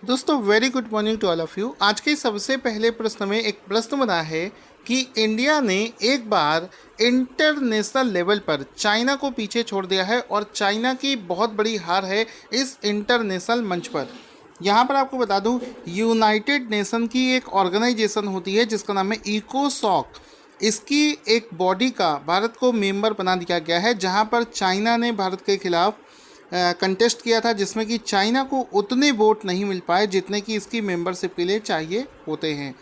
दोस्तों very good morning to all of you. आज के सबसे पहले प्रश्न में एक प्रश्न बना है कि इंडिया ने एक बार इंटरनेशनल लेवल पर चाइना को पीछे छोड़ दिया है और चाइना की बहुत बड़ी हार है इस इंटरनेशनल मंच पर। यहाँ पर आपको बता दूँ, यूनाइटेड नेशन की एक ऑर्गेनाइजेशन होती है जिसका नाम है इकोसॉक। इसकी एक बॉडी का भारत को मेंबर बना दिया गया है, जहाँ पर चाइना ने भारत के खिलाफ कंटेस्ट किया था, जिसमें कि चाइना को उतने वोट नहीं मिल पाए जितने कि इसकी मेंबरशिप के लिए चाहिए होते हैं।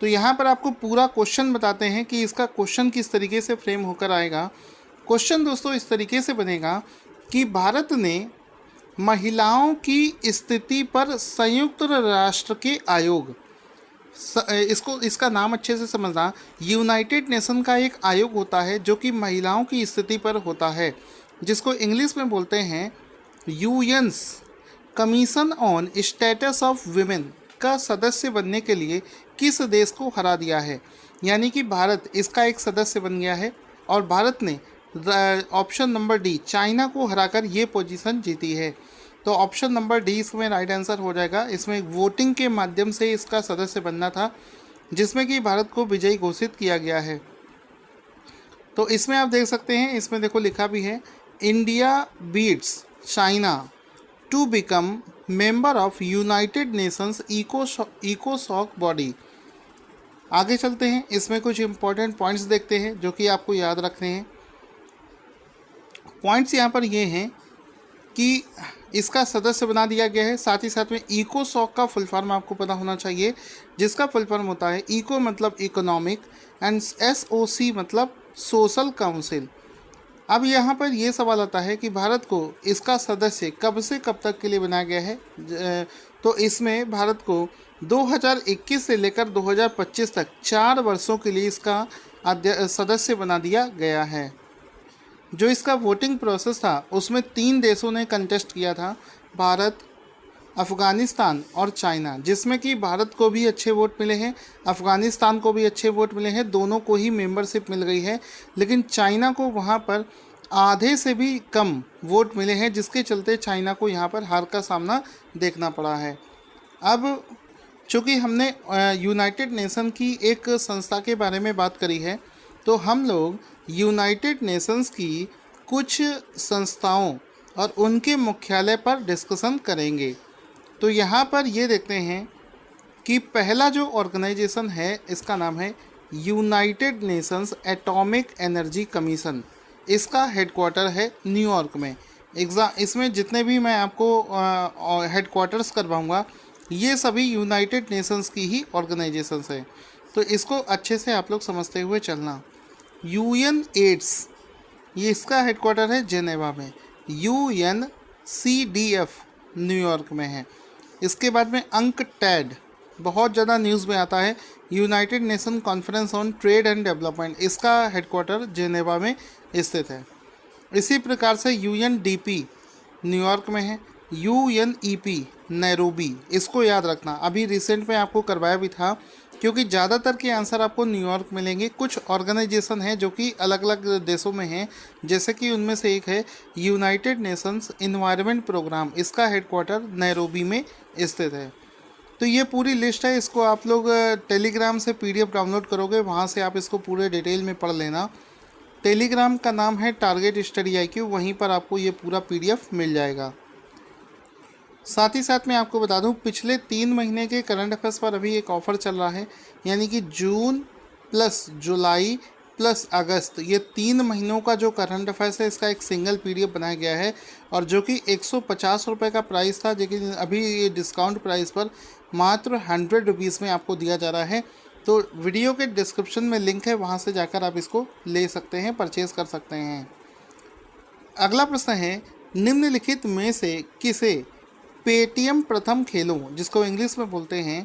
तो यहाँ पर आपको पूरा क्वेश्चन बताते हैं कि इसका क्वेश्चन किस तरीके से फ्रेम होकर आएगा। क्वेश्चन दोस्तों इस तरीके से बनेगा कि भारत ने महिलाओं की स्थिति पर संयुक्त राष्ट्र के आयोग, इसका नाम अच्छे से समझना, यूनाइटेड नेशन का एक आयोग होता है जो कि महिलाओं की स्थिति पर होता है, जिसको इंग्लिश में बोलते हैं UN's commission on status of women का सदस्य बनने के लिए किस देश को हरा दिया है। यानी कि भारत इसका एक सदस्य बन गया है और भारत ने ऑप्शन नंबर डी चाइना को हराकर ये पोजीशन जीती है। तो ऑप्शन नंबर डी इसमें राइट आंसर हो जाएगा। इसमें वोटिंग के माध्यम से इसका सदस्य बनना था, जिसमें कि भारत को विजयी घोषित किया गया है। तो इसमें आप देख सकते हैं, इसमें देखो लिखा भी है India beats China to become member of United Nations इकोसॉक बॉडी। आगे चलते हैं, इसमें कुछ इंपॉर्टेंट पॉइंट्स देखते हैं जो कि आपको याद रखने हैं। पॉइंट्स यहाँ पर ये हैं कि इसका सदस्य बना दिया गया है, साथ ही साथ में इकोसॉक का फुल फॉर्म आपको पता होना चाहिए, जिसका फुल फॉर्म होता है इको मतलब इकोनॉमिक एंड SOC मतलब सोशल काउंसिल। अब यहाँ पर ये सवाल आता है कि भारत को इसका सदस्य कब से कब तक के लिए बनाया गया है। तो इसमें भारत को 2021 से लेकर 2025 तक 4 वर्षों के लिए इसका सदस्य बना दिया गया है। जो इसका वोटिंग प्रोसेस था उसमें 3 देशों ने कंटेस्ट किया था, भारत, अफ़गानिस्तान और चाइना, जिसमें कि भारत को भी अच्छे वोट मिले हैं, अफ़गानिस्तान को भी अच्छे वोट मिले हैं, दोनों को ही मेंबरशिप मिल गई है। लेकिन चाइना को वहाँ पर आधे से भी कम वोट मिले हैं, जिसके चलते चाइना को यहाँ पर हार का सामना देखना पड़ा है। अब चूँकि हमने यूनाइटेड नेशन की एक संस्था के बारे में बात करी है, तो हम लोग यूनाइटेड नेशंस की कुछ संस्थाओं और उनके मुख्यालय पर डिस्कशन करेंगे। तो यहाँ पर ये देखते हैं कि पहला जो ऑर्गेनाइजेशन है इसका नाम है United Nations atomic energy commission. इसका हेडक्वार्टर है न्यूयॉर्क में। इसमें जितने भी मैं आपको हेडक्वार्टर्स करवाऊँगा ये सभी यूनाइटेड नेशंस की ही ऑर्गेनाइजेशंस हैं, तो इसको अच्छे से आप लोग समझते हुए चलना। UNAIDS ये इसका हेडक्वार्टर है जेनेवा में। UNCDF न्यूयॉर्क में है। इसके बाद में UNCTAD बहुत ज़्यादा न्यूज़ में आता है, United nation conference on trade and development, इसका हेडक्वार्टर जेनेवा में स्थित है। इसी प्रकार से UNDP न्यूयॉर्क में है। UNEP नैरोबी, इसको याद रखना, अभी रिसेंट में आपको करवाया भी था, क्योंकि ज़्यादातर के आंसर आपको न्यूयॉर्क मिलेंगे। कुछ ऑर्गेनाइजेशन है जो कि अलग अलग देशों में हैं, जैसे कि उनमें से एक है यूनाइटेड नेशंस इन्वायरमेंट प्रोग्राम, इसका हेडक्वार्टर नैरोबी में स्थित है। तो ये पूरी लिस्ट है, इसको आप लोग टेलीग्राम से PDF डाउनलोड करोगे, वहाँ से आप इसको पूरे डिटेल में पढ़ लेना। टेलीग्राम का नाम है टारगेट स्टडी IQ, वहीं पर आपको ये पूरा PDF मिल जाएगा। साथ ही साथ मैं आपको बता दूं, पिछले 3 महीने के करंट अफेयर्स पर अभी एक ऑफ़र चल रहा है, यानी कि जून प्लस जुलाई प्लस अगस्त, ये 3 महीनों का जो करंट अफेयर्स है इसका एक सिंगल PDF बनाया गया है, और जो कि 150 रुपये का प्राइस था, लेकिन अभी ये डिस्काउंट प्राइस पर मात्र 100 रुपीज़ में आपको दिया जा रहा है। तो वीडियो के डिस्क्रिप्शन में लिंक है, वहाँ से जाकर आप इसको ले सकते हैं, परचेज़ कर सकते हैं। अगला प्रश्न है, निम्नलिखित में से किसे पेटीएम प्रथम खेलों, जिसको इंग्लिश में बोलते हैं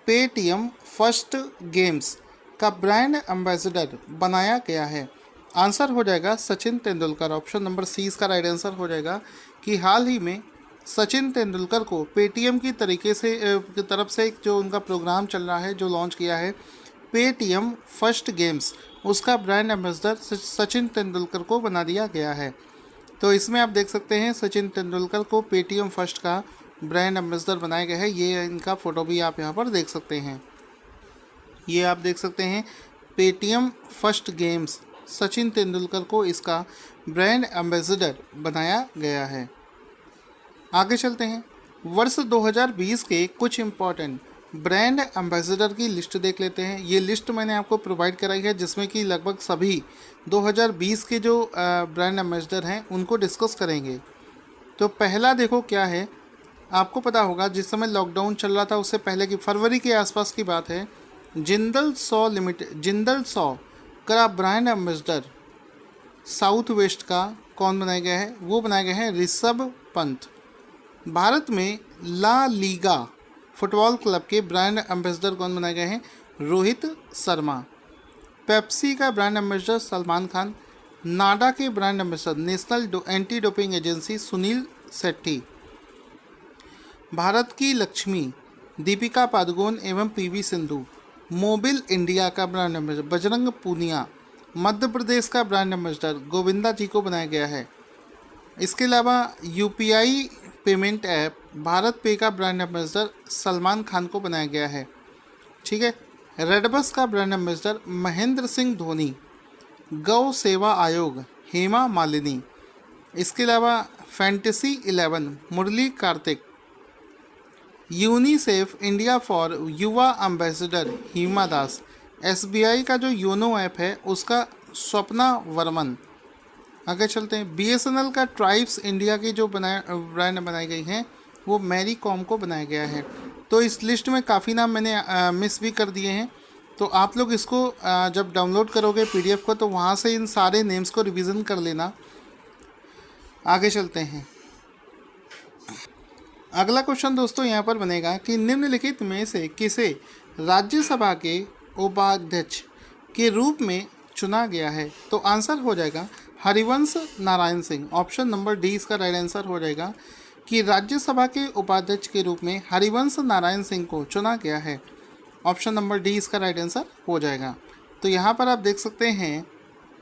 पेटीएम फर्स्ट गेम्स का ब्रांड एम्बेसडर बनाया गया है। आंसर हो जाएगा Sachin Tendulkar. Option number C इसका राइट आंसर हो जाएगा कि हाल ही में सचिन तेंदुलकर को पेटीएम की तरफ से जो उनका प्रोग्राम चल रहा है, जो लॉन्च किया है पेटीएम फर्स्ट गेम्स, उसका ब्रांड एम्बेसडर सचिन तेंदुलकर को बना दिया गया है। तो इसमें आप देख सकते हैं सचिन तेंदुलकर को पेटीएम फर्स्ट का ब्रांड एम्बेसडर बनाए गए हैं। ये इनका फ़ोटो भी आप यहाँ पर देख सकते हैं। ये आप देख सकते हैं Paytm first games, Sachin Tendulkar को इसका ब्रांड एम्बेसडर बनाया गया है। आगे चलते हैं, वर्ष 2020 के कुछ इम्पॉर्टेंट ब्रांड एम्बेसडर की लिस्ट देख लेते हैं। ये लिस्ट मैंने आपको प्रोवाइड कराई है जिसमें कि लगभग सभी 2020 के जो ब्रांड एम्बेसडर हैं उनको डिस्कस करेंगे। तो पहला देखो क्या है, आपको पता होगा जिस समय लॉकडाउन चल रहा था उससे पहले की फरवरी के आसपास की बात है, जिंदल सॉ का ब्रांड एम्बेसडर साउथ वेस्ट का कौन बनाया गया है, वो बनाए गए हैं ऋषभ पंत। भारत में ला लीगा फुटबॉल क्लब के ब्रांड एम्बेसडर कौन बनाए गए हैं, रोहित शर्मा। पेप्सी का ब्रांड एम्बेसडर सलमान खान। नाडा के brand ambassador national anti doping agency Sunil Shetty. Bharat की लक्ष्मी दीपिका पादुकोण एवं पीवी सिंधु। मोबिल इंडिया का ब्रांड एम्बेसडर बजरंग पूनिया। मध्य प्रदेश का ब्रांड एम्बेसडर गोविंदा जी को बनाया गया है। इसके अलावा यूपीआई पेमेंट ऐप भारत पे का ब्रांड एम्बेसडर सलमान खान को बनाया गया है। ठीक है। रेडबस का ब्रांड एम्बेसडर महेंद्र सिंह धोनी। गौ सेवा आयोग हेमा मालिनी। इसके अलावा fantasy 11 Murali Kartik. UNICEF India for युवा एम्बेसडर हिमा दास। एसबीआई का जो योनो ऐप है उसका स्वप्ना वर्मन। आगे चलते हैं, बीएसएनएल का ट्राइब्स इंडिया की जो ब्रांड बनाई गई हैं वो मैरी कॉम को बनाया गया है। तो इस लिस्ट में काफ़ी नाम मैंने मिस भी कर दिए हैं, तो आप लोग इसको जब डाउनलोड करोगे पीडीएफ को तो वहाँ से इन सारे नेम्स को रिवीजन कर लेना। आगे चलते हैं, अगला क्वेश्चन दोस्तों यहाँ पर बनेगा कि निम्नलिखित में से किसे राज्यसभा के उपाध्यक्ष के रूप में चुना गया है। तो आंसर हो जाएगा Harivansh Narayan Singh. Option number D इसका राइट आंसर हो जाएगा कि राज्यसभा के उपाध्यक्ष के रूप में हरिवंश नारायण सिंह को चुना गया है। ऑप्शन नंबर डी इसका राइट आंसर हो जाएगा। तो यहाँ पर आप देख सकते हैं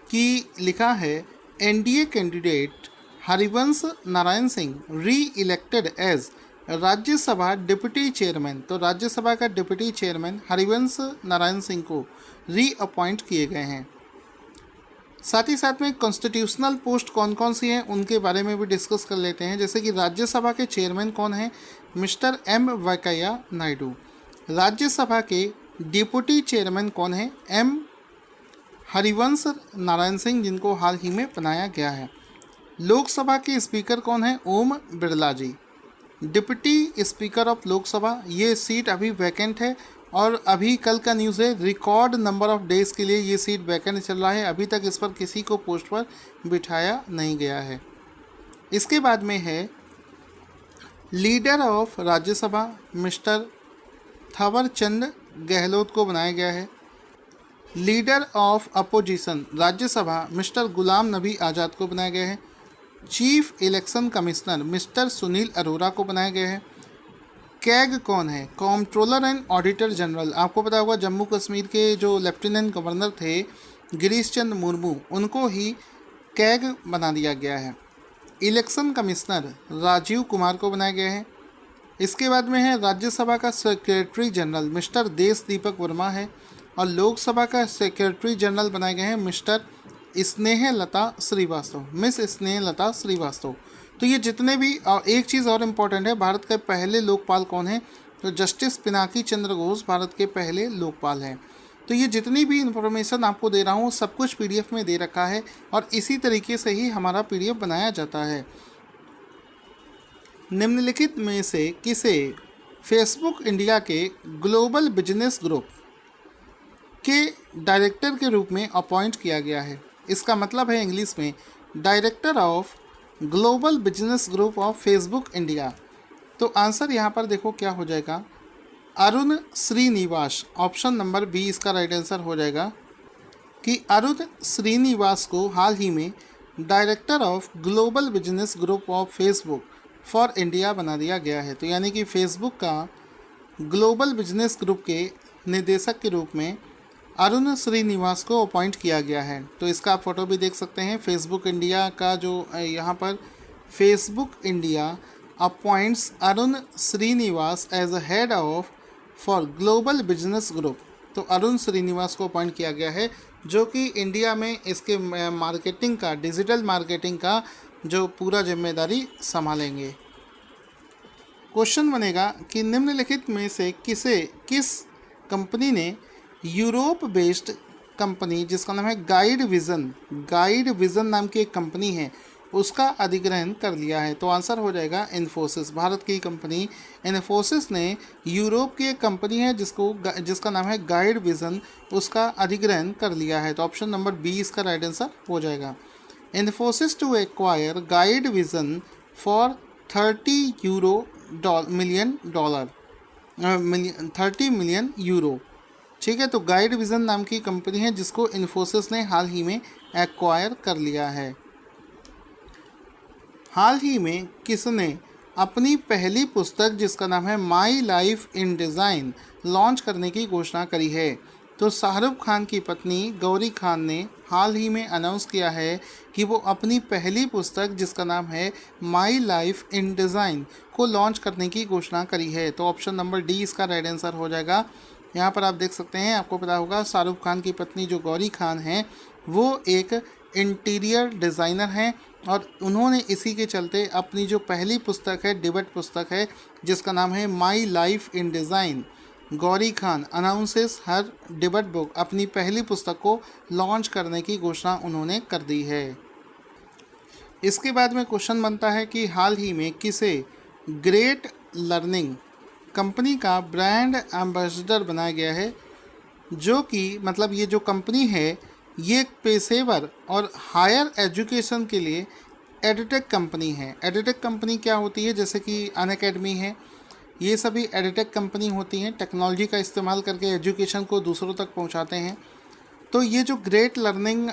कि लिखा है NDA candidate Harivansh Narayan Singh reelected as Rajya Sabha deputy chairman. तो राज्यसभा का डिप्टी चेयरमैन हरिवंश नारायण सिंह को री अपॉइंट किए गए हैं। साथ ही साथ में कॉन्स्टिट्यूशनल पोस्ट कौन कौन सी हैं उनके बारे में भी डिस्कस कर लेते हैं। जैसे कि राज्यसभा के चेयरमैन कौन हैं, मिस्टर एम वेंकैया नायडू। राज्यसभा के डिप्टी चेयरमैन कौन है, एम हरिवंश नारायण सिंह, जिनको हाल ही में बनाया गया है। लोकसभा के स्पीकर कौन है, ओम बिरला जी। डिप्टी स्पीकर ऑफ लोकसभा, ये सीट अभी वैकेंट है और अभी कल का न्यूज़ है रिकॉर्ड नंबर ऑफ डेज़ के लिए ये सीट वैकेंट चल रहा है। अभी तक इस पर किसी को पोस्ट पर बिठाया नहीं गया है। इसके बाद में है leader of Rajya Sabha, mister Thawar Chand Gehlot को बनाया गया है। Leader of opposition Rajya Sabha, mister Ghulam Nabi Azad को बनाया गया है। Chief election commissioner mister Sunil Arora को बनाया गया है। कैग कौन है, कॉम्प्ट्रोलर एंड ऑडिटर जनरल। आपको पता होगा जम्मू कश्मीर के जो लेफ्टिनेंट गवर्नर थे गिरीश चंद्र मुर्मू, उनको ही कैग बना दिया गया है। इलेक्शन कमिश्नर राजीव कुमार को बनाया गया है। इसके बाद में है राज्यसभा का सेक्रेटरी जनरल मिस्टर देश दीपक वर्मा है और लोकसभा का सेक्रेटरी जनरल बनाए गए हैं मिस्टर स्नेहलता श्रीवास्तव, मिस स्नेहलता श्रीवास्तव। तो ये जितने भी, और एक चीज़ और इम्पोर्टेंट है, भारत के पहले लोकपाल कौन है, तो जस्टिस पिनाकी चंद्र घोष भारत के पहले लोकपाल हैं। तो ये जितनी भी इन्फॉर्मेशन आपको दे रहा हूँ सब कुछ पीडीएफ में दे रखा है और इसी तरीके से ही हमारा पीडीएफ बनाया जाता है। निम्नलिखित में से किसे फेसबुक इंडिया के ग्लोबल बिजनेस ग्रुप के डायरेक्टर के रूप में अपॉइंट किया गया है। इसका मतलब है इंग्लिश में director of global business group of Facebook India. तो आंसर यहाँ पर देखो क्या हो जाएगा, Arun Srinivas. Option number B इसका राइट आंसर हो जाएगा कि अरुण श्रीनिवास को हाल ही में director of global business group of Facebook for India बना दिया गया है। तो यानी कि फेसबुक का ग्लोबल बिजनेस ग्रुप के निदेशक के रूप में अरुण श्रीनिवास को अपॉइंट किया गया है। तो इसका आप फोटो भी देख सकते हैं। फेसबुक इंडिया का जो यहाँ पर Facebook India appoints Arun Srinivas as a head of for global business group. तो अरुण श्रीनिवास को अपॉइंट किया गया है जो कि इंडिया में इसके मार्केटिंग का, डिजिटल मार्केटिंग का जो पूरा जिम्मेदारी संभालेंगे। क्वेश्चन बनेगा कि निम्नलिखित में से किस कंपनी ने यूरोप बेस्ड कंपनी जिसका नाम है गाइड विज़न नाम की एक कंपनी है उसका अधिग्रहण कर लिया है। तो आंसर हो जाएगा इन्फोसिस। भारत की कंपनी इन्फोसिस ने यूरोप की एक कंपनी है जिसका नाम है गाइड विज़न, उसका अधिग्रहण कर लिया है। तो ऑप्शन नंबर बी इसका राइट आंसर हो जाएगा। Infosys to acquire GuideVision for 30 million euro. ठीक है, तो गाइड विज़न नाम की कंपनी है जिसको इन्फोसिस ने हाल ही में एक्वायर कर लिया है। हाल ही में किसने अपनी पहली पुस्तक जिसका नाम है my life in design launch करने की घोषणा करी है? तो शाहरुख खान की पत्नी गौरी खान ने हाल ही में अनाउंस किया है कि वो अपनी पहली पुस्तक जिसका नाम है माई लाइफ इन डिज़ाइन को लॉन्च करने की घोषणा करी है। तो ऑप्शन नंबर डी इसका राइट आंसर हो जाएगा। यहाँ पर आप देख सकते हैं, आपको पता होगा शाहरुख खान की पत्नी जो गौरी खान हैं वो एक इंटीरियर डिज़ाइनर हैं और उन्होंने इसी के चलते अपनी जो पहली पुस्तक है, डिबेट पुस्तक है जिसका नाम है my life in design, Gauri Khan announces her debate book, अपनी पहली पुस्तक को लॉन्च करने की घोषणा उन्होंने कर दी है। इसके बाद में क्वेश्चन बनता है कि हाल ही में किसे ग्रेट लर्निंग कंपनी का ब्रांड एम्बेसडर बनाया गया है? जो कि मतलब ये जो कंपनी है ये एक पेशेवर और हायर एजुकेशन के लिए एडटेक कंपनी है। एडटेक कंपनी क्या होती है? जैसे कि अनअकैडमी है, ये सभी एडटेक कंपनी होती हैं, टेक्नोलॉजी का इस्तेमाल करके एजुकेशन को दूसरों तक पहुंचाते हैं। तो ये जो ग्रेट लर्निंग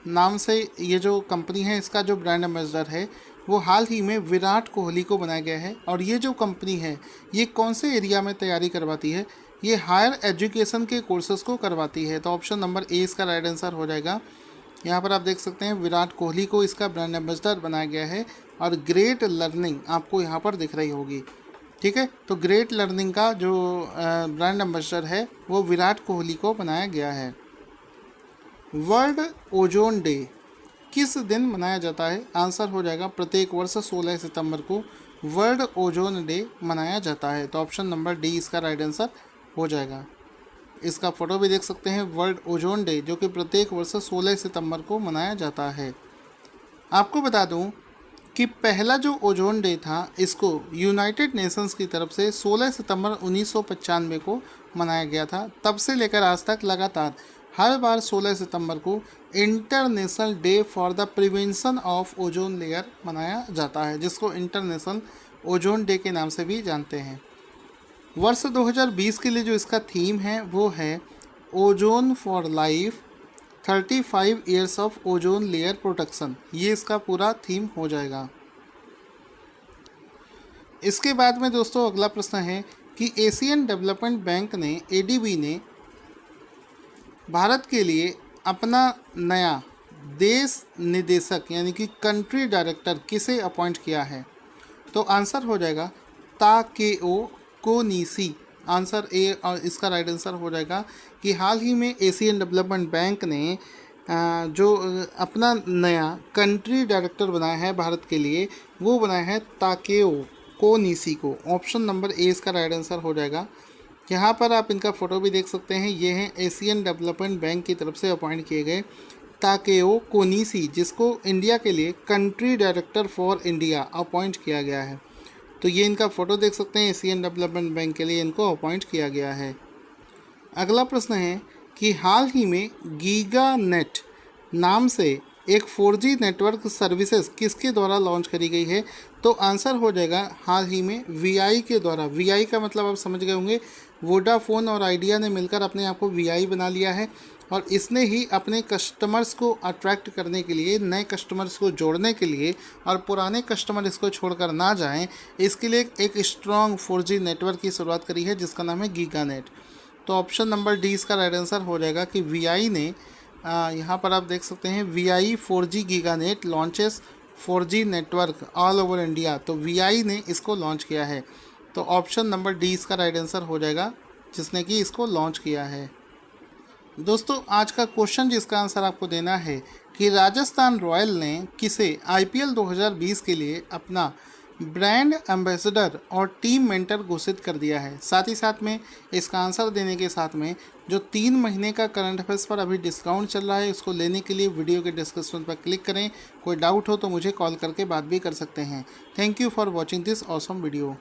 नाम से ये जो कंपनी है इसका जो ब्रांड एम्बेसडर है वो हाल ही में विराट कोहली को बनाया गया है। और ये जो कंपनी है ये कौन से एरिया में तैयारी करवाती है? ये हायर एजुकेशन के कोर्सेज़ को करवाती है। तो ऑप्शन नंबर ए इसका राइट आंसर हो जाएगा। यहाँ पर आप देख सकते हैं विराट कोहली को इसका ब्रांड एम्बेसडर बनाया गया है और ग्रेट लर्निंग आपको यहाँ पर दिख रही होगी। ठीक है, तो ग्रेट लर्निंग का जो ब्रांड एम्बेसडर है वो विराट कोहली को बनाया गया है। वर्ल्ड ओजोन डे किस दिन मनाया जाता है? आंसर हो जाएगा प्रत्येक वर्ष 16 सितंबर को वर्ल्ड ओजोन डे मनाया जाता है। तो ऑप्शन नंबर डी इसका राइट आंसर हो जाएगा। इसका फ़ोटो भी देख सकते हैं, वर्ल्ड ओजोन डे जो कि प्रत्येक वर्ष 16 सितंबर को मनाया जाता है। आपको बता दूं कि पहला जो ओजोन डे था इसको यूनाइटेड नेशंस की तरफ से 16 सितंबर 1995 को मनाया गया था। तब से लेकर आज तक लगातार हर बार 16 सितंबर को international day for the prevention of ozone layer मनाया जाता है, जिसको इंटरनेशनल ओजोन डे के नाम से भी जानते हैं। वर्ष 2020 के लिए जो इसका थीम है वो है ozone for life 35 years of ozone layer protection. ये इसका पूरा थीम हो जाएगा। इसके बाद में दोस्तों अगला प्रश्न है कि एशियन डेवलपमेंट बैंक ने एडीबी ने भारत के लिए अपना नया देश निदेशक यानी कि कंट्री डायरेक्टर किसे अपॉइंट किया है? तो आंसर हो जाएगा ताकेओ कोनीसी। आंसर ए और इसका राइट आंसर हो जाएगा कि हाल ही में एशियन डेवलपमेंट बैंक ने जो अपना नया कंट्री डायरेक्टर बनाया है भारत के लिए वो बनाया है ताकेओ कोनीसी को। ऑप्शन नंबर ए इसका राइट आंसर हो जाएगा। यहाँ पर आप इनका फ़ोटो भी देख सकते हैं, ये हैं एशियन डेवलपमेंट बैंक की तरफ से अपॉइंट किए गए ताकेओ कोनीसी, जिसको इंडिया के लिए country director for India appoint किया गया है। तो ये इनका फ़ोटो देख सकते हैं, एशियन डेवलपमेंट बैंक के लिए इनको अपॉइंट किया गया है। अगला प्रश्न है कि हाल ही में गीगा नेट नाम से एक 4G नेटवर्क सर्विसेज किसके द्वारा लॉन्च करी गई है? तो आंसर हो जाएगा हाल ही में VI के द्वारा। VI का मतलब आप समझ गए होंगे, वोडाफोन और आइडिया ने मिलकर अपने आप को VI बना लिया है और इसने ही अपने कस्टमर्स को अट्रैक्ट करने के लिए, नए कस्टमर्स को जोड़ने के लिए और पुराने कस्टमर इसको छोड़कर ना जाएं, इसके लिए एक स्ट्रॉन्ग 4G नेटवर्क की शुरुआत करी है जिसका नाम है गीगा नेट। तो ऑप्शन नंबर डी इसका राइट आंसर हो जाएगा कि VI ने यहाँ पर आप देख सकते हैं VI 4G giga net launches 4G network all over India, तो VI ने इसको लॉन्च किया है। तो ऑप्शन नंबर डी इसका राइट आंसर हो जाएगा, जिसने कि इसको लॉन्च किया है। दोस्तों आज का क्वेश्चन जिसका आंसर आपको देना है कि राजस्थान रॉयल ने किसे IPL 2020 के लिए अपना ब्रांड एम्बेसडर और टीम मेंटर घोषित कर दिया है। साथ ही साथ में इसका आंसर देने के साथ में जो 3 महीने का करंट अफेयर्स पर अभी डिस्काउंट चल रहा है, उसको लेने के लिए वीडियो के डिस्क्रिप्शन पर क्लिक करें। कोई डाउट हो तो मुझे कॉल करके बात भी कर सकते हैं। Thank you for watching this awesome video.